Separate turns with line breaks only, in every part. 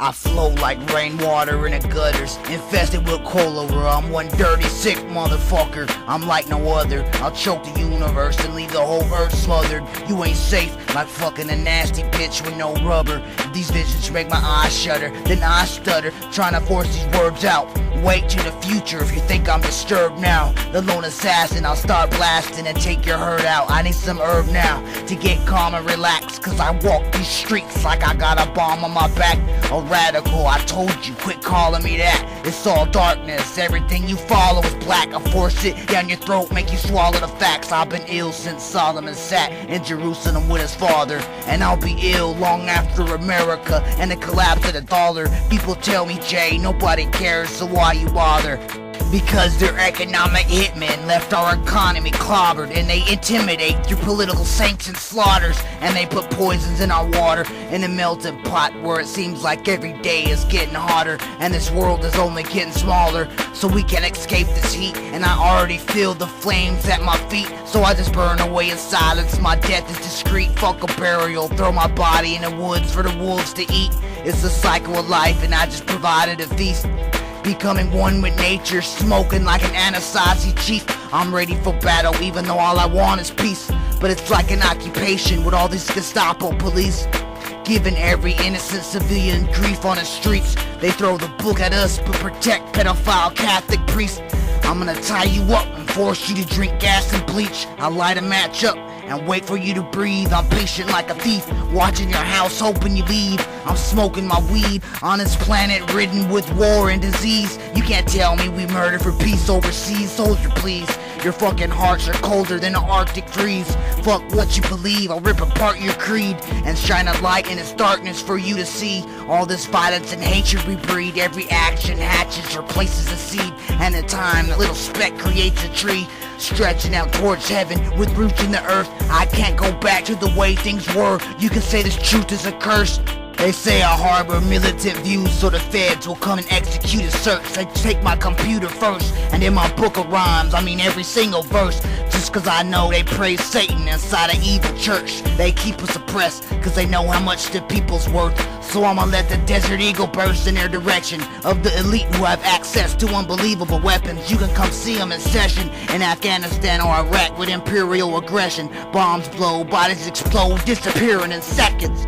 I flow like rainwater in the gutters, infested with cholera. I'm one dirty, sick motherfucker. I'm like no other. I'll choke the universe and leave the whole earth smothered. You ain't safe, like fucking a nasty bitch with no rubber. If these visions make my eyes shudder, then I stutter, trying to force these words out. Wait to the future if you think I'm disturbed now. The lone assassin, I'll start blasting and take your herd out. I need some herb now to get calm and relax, cause I walk these streets like I got a bomb on my back. A radical, I told you, quit calling me that. It's all darkness, everything you follow is black. I force it down your throat, make you swallow the facts. I've been ill since Solomon sat in Jerusalem with his father, and I'll be ill long after America and the collapse of the dollar. People tell me, Jay, nobody cares, so why you bother? Because their economic hitmen left our economy clobbered, and they intimidate through political sanctions, slaughters, and they put poisons in our water in a melting pot where it seems like every day is getting hotter and this world is only getting smaller. So we can't escape this heat, and I already feel the flames at my feet, so I just burn away in silence. My death is discreet, fuck a burial, throw my body in the woods for the wolves to eat. It's a cycle of life and I just provided a feast, becoming one with nature, smoking like an Anasazi chief. I'm ready for battle even though all I want is peace, but it's like an occupation with all these Gestapo police, giving every innocent civilian grief on the streets. They throw the book at us but protect pedophile Catholic priests. I'm gonna tie you up and force you to drink gas and bleach. I'll light a match up and wait for you to breathe. I'm patient like a thief, watching your house hoping you leave. I'm smoking my weed on this planet ridden with war and disease. You can't tell me we murder for peace overseas. Soldier, please, your fucking hearts are colder than the Arctic freeze. Fuck what you believe, I'll rip apart your creed and shine a light in its darkness for you to see. All this violence and hatred we breed, every action hatches or places a seed, and in time a little speck creates a tree, stretching out towards heaven with roots in the earth. I can't go back to the way things were. You can say this truth is a curse. They say I harbor militant views, so the feds will come and execute a search. They take my computer first, and in my book of rhymes, I mean every single verse. Just cause I know they praise Satan inside an evil church. They keep us oppressed, cause they know how much the people's worth. So I'ma let the Desert Eagle burst in their direction, of the elite who have access to unbelievable weapons. You can come see them in session in Afghanistan or Iraq with imperial aggression. Bombs blow, bodies explode, disappearing in seconds.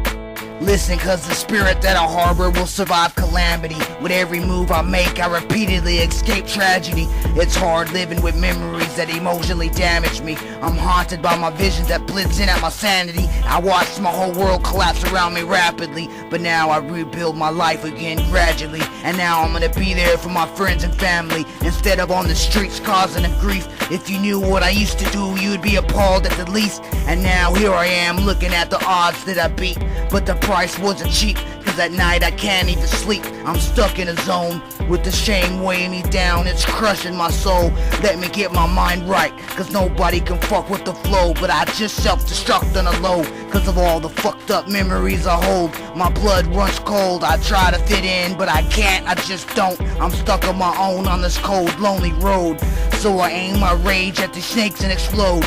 Listen, cause the spirit that I harbor will survive calamity. With every move I make, I repeatedly escape tragedy. It's hard living with memories that emotionally damage me. I'm haunted by my visions that blitz in at my sanity. I watched my whole world collapse around me rapidly, but now I rebuild my life again gradually. And now I'm gonna be there for my friends and family, instead of on the streets causing them grief. If you knew what I used to do, you'd be appalled at the least. And now here I am looking at the odds that I beat, but the price wasn't cheap, cause at night I can't even sleep. I'm stuck in a zone with the shame weighing me down, it's crushing my soul. Let me get my mind right, cause nobody can fuck with the flow. But I just self-destruct on the low, cause of all the fucked up memories I hold. My blood runs cold, I try to fit in, but I can't, I just don't. I'm stuck on my own on this cold, lonely road, so I aim my rage at the snakes and explode.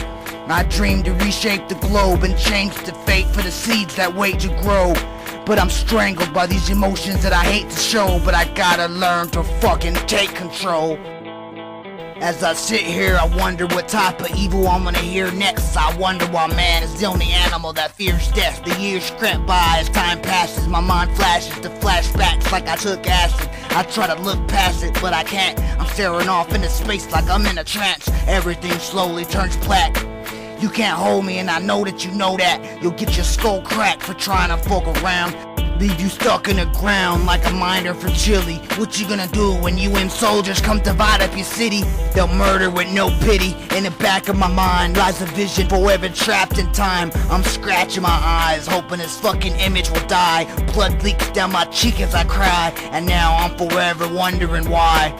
I dream to reshape the globe and change the fate for the seeds that wait to grow. But I'm strangled by these emotions that I hate to show, but I gotta learn to fucking take control. As I sit here, I wonder what type of evil I'm gonna hear next. I wonder why man is the only animal that fears death. The years crept by as time passes, my mind flashes to flashbacks like I took acid. I try to look past it, but I can't. I'm staring off into space like I'm in a trance. Everything slowly turns black. You can't hold me, and I know that you know that. You'll get your skull cracked for trying to fuck around. Leave you stuck in the ground like a miner for Chile. What you gonna do when UN soldiers come divide up your city? They'll murder with no pity. In the back of my mind lies a vision forever trapped in time. I'm scratching my eyes, hoping this fucking image will die. Blood leaks down my cheek as I cry, and now I'm forever wondering why.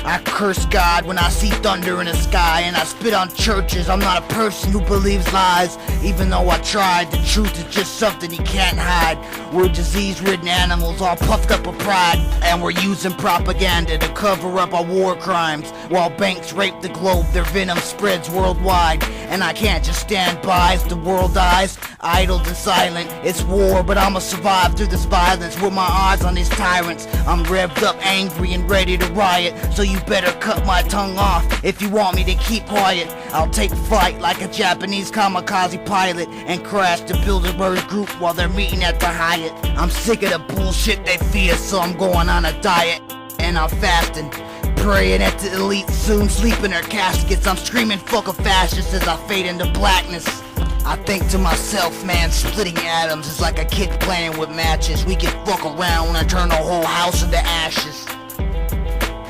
I curse God when I see thunder in the sky, and I spit on churches. I'm not a person who believes lies, even though I tried. The truth is just something you can't hide. We're disease-ridden animals, all puffed up with pride, and we're using propaganda to cover up our war crimes. While banks rape the globe, their venom spreads worldwide, and I can't just stand by as the world dies, idle and silent. It's war, but I'ma survive through this violence with my eyes on these tyrants. I'm revved up, angry, and ready to riot, so you better cut my tongue off if you want me to keep quiet. I'll take flight like a Japanese kamikaze pilot and crash the Bilderberg group while they're meeting at the Hyatt. I'm sick of the bullshit they feed us, so I'm going on a diet, and I'm fasting, praying that the elite soon sleep in their caskets. I'm screaming fuck a fascist as I fade into blackness. I think to myself, man, splitting atoms is like a kid playing with matches. We can fuck around and turn the whole house into ashes.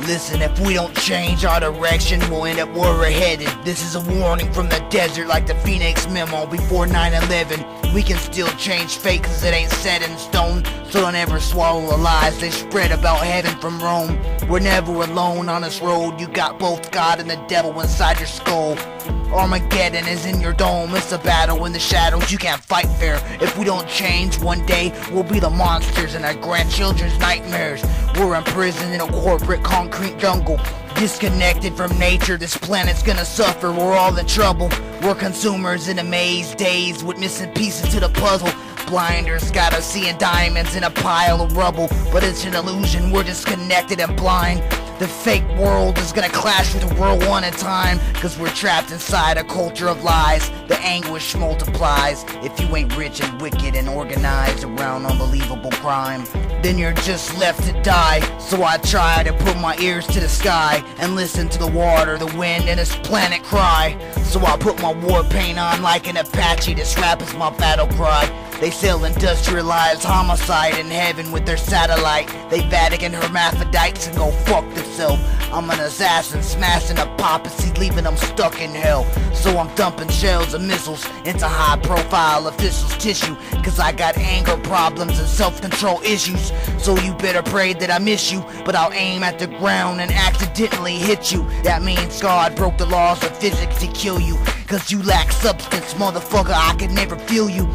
Listen, if we don't change our direction, we'll end up where we're headed. This is a warning from the desert, like the Phoenix Memo before 9/11. We can still change fate, cause it ain't set in stone. So don't ever swallow the lies they spread about heaven from Rome. We're never alone on this road. You got both God and the devil inside your skull. Armageddon is in your dome. It's a battle in the shadows, you can't fight fair. If we don't change, one day we'll be the monsters in our grandchildren's nightmares. We're imprisoned in a corporate concrete jungle, disconnected from nature. This planet's gonna suffer, we're all in trouble. We're consumers in a maze, days with missing pieces to the puzzle. Blinders got us seeing diamonds in a pile of rubble, but it's an illusion, we're disconnected and blind. The fake world is gonna clash with the real one in time, cause we're trapped inside a culture of lies. The anguish multiplies if you ain't rich and wicked and organized around unbelievable crime. Then you're just left to die. So I try to put my ears to the sky and listen to the water, the wind, and this planet cry. So I put my war paint on like an Apache. This rap is my battle cry. They sell industrialized homicide in heaven with their satellite. They Vatican hermaphrodites and go fuck themselves. I'm an assassin smashing a papacy, leaving them stuck in hell. So I'm dumping shells and missiles into high profile officials' tissue, cause I got anger problems and self-control issues. So you better pray that I miss you, but I'll aim at the ground and accidentally hit you. That means God broke the laws of physics to kill you, cause you lack substance, motherfucker. I could never feel you.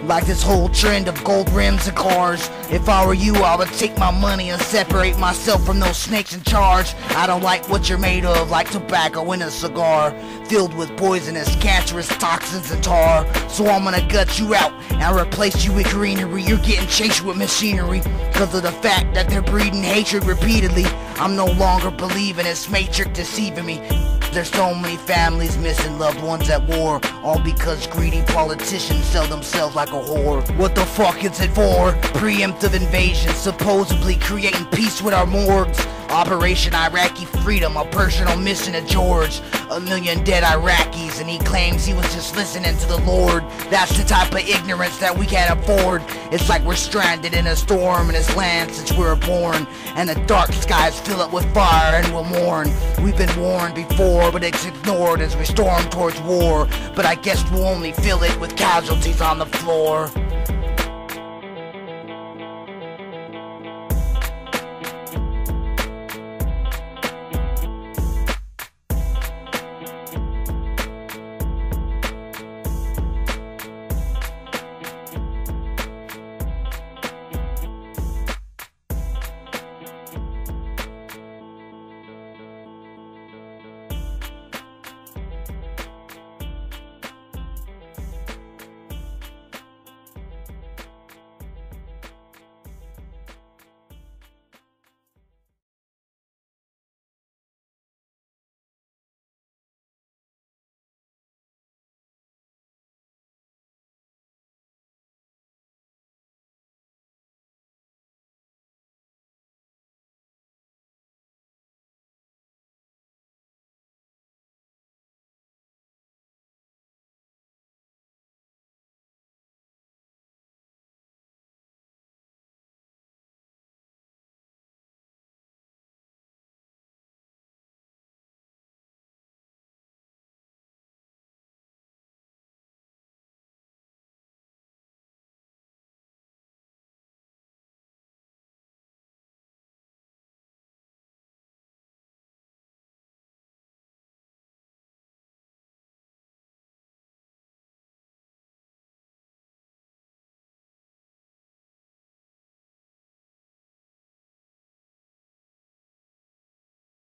Like this whole trend of gold rims and cars. If I were you, I would take my money and separate myself from those snakes in charge. I don't like what you're made of, like tobacco in a cigar, filled with poisonous, cancerous toxins and tar. So I'm gonna gut you out and replace you with greenery. You're getting chased with machinery, cause of the fact that they're breeding hatred repeatedly. I'm no longer believing this matrix deceiving me. There's so many families missing loved ones at war, all because greedy politicians sell themselves like a whore. What the fuck is it for? Preemptive invasion, supposedly creating peace with our morgues. Operation Iraqi Freedom, a personal mission of George. 1 million dead Iraqis, and he claims he was just listening to the Lord. That's the type of ignorance that we can't afford. It's like we're stranded in a storm in this land since we were born, and the dark skies fill up with fire and we'll mourn. We've been warned before, but it's ignored as we storm towards war. But I guess we'll only feel it with casualties on the floor.